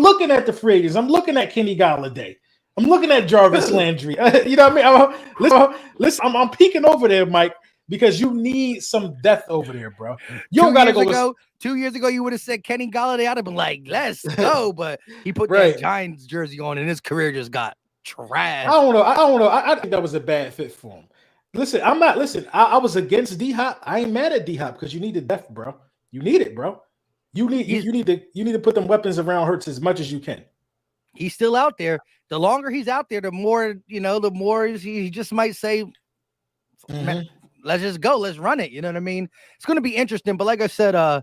looking at the free agents. I'm looking at Kenny Golladay. I'm looking at Jarvis Landry. You know what I mean? Listen, I'm peeking over there, Mike, because you need some depth over there, bro. You don't gotta go. 2 years ago, you would have said Kenny Golladay. I'd have been like, let's go. But he put that Giants jersey on, and his career just got trash. I don't know. I think that was a bad fit for him. Listen, I was against D-Hop. I ain't mad at D-Hop because you need the depth, bro. You need it, bro. You need to put them weapons around Hurts as much as you can. He's still out there. The longer he's out there, the more he just might say, let's just go. Let's run it. You know what I mean? It's going to be interesting. But like I said,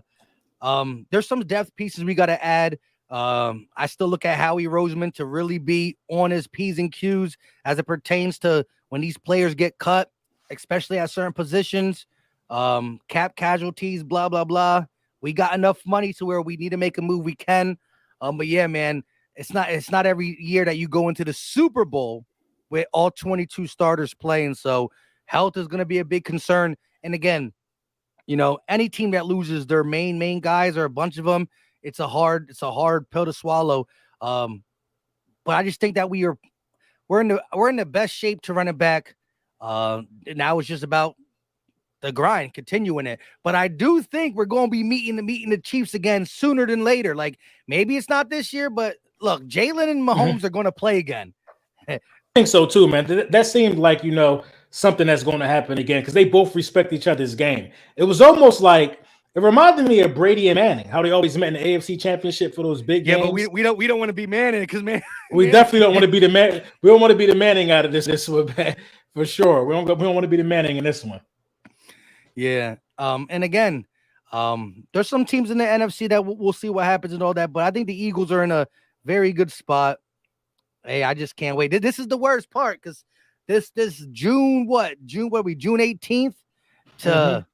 there's some depth pieces we got to add. I still look at Howie Roseman to really be on his P's and Q's as it pertains to when these players get cut, especially at certain positions, cap casualties, blah, blah, blah. We got enough money to where we need to make a move. We can. But yeah, man, it's not every year that you go into the Super Bowl with all 22 starters playing. So health is going to be a big concern. And again, any team that loses their main guys or a bunch of them, it's a hard pill to swallow. But I just think that we're in the best shape to run it back. Now it's just about the grind, continuing it. But I do think we're going to be meeting the Chiefs again sooner than later. Like, maybe it's not this year, but look, Jalen and Mahomes are going to play again. I think so too, man. That seemed like, something that's going to happen again because they both respect each other's game. It was almost like, it reminded me of Brady and Manning, how they always met in the AFC Championship for those big games. Yeah, but we don't want to be Manning because we definitely don't want to be the man. We don't want to be the Manning out of this one, for sure. We don't want to be the Manning in this one. Yeah. And again, there's some teams in the NFC that we'll see what happens and all that, but I think the Eagles are in a very good spot. Hey, I just can't wait. This is the worst part because this June 18th to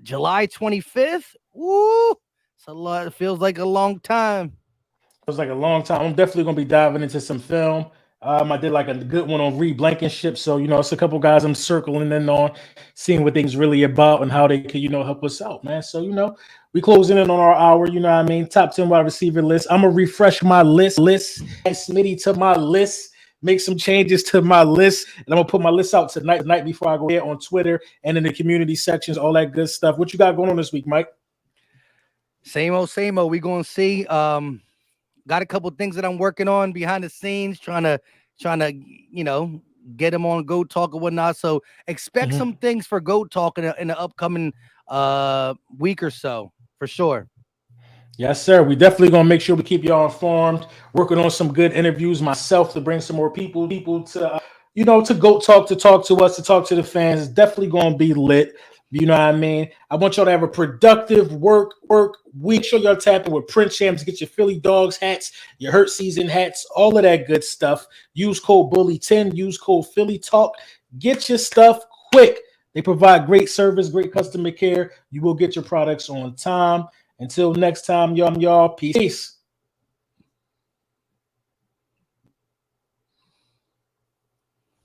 July 25th. Woo! It's a lot. It feels like a long time. It was like a long time. I'm definitely gonna be diving into some film. I did like a good one on Reed Blankenship. So, it's a couple guys I'm circling in on, seeing what things really about and how they can, help us out, man. So, we closing in on our hour, top 10 wide receiver list. I'm going to refresh my list, add Smitty to my list, make some changes to my list. And I'm going to put my list out tonight before I go there on Twitter and in the community sections, all that good stuff. What you got going on this week, Mike? Same old. We going to see. Got a couple things that I'm working on behind the scenes, trying to, get them on Goat Talk or whatnot. So expect some things for Goat Talk in the upcoming week or so, for sure. Yes, sir. We definitely gonna make sure we keep y'all informed. Working on some good interviews myself to bring some more people to to Goat Talk, to talk to us, to talk to the fans. It's definitely gonna be lit. You know what I mean? I want y'all to have a productive work week. Sure y'all tapping with Print Champs. Get your Philly Dogs hats, your Hurt Season hats, all of that good stuff. Use code Bully10. Use code Philly Talk. Get your stuff quick. They provide great service, great customer care. You will get your products on time. Until next time, y'all. Peace.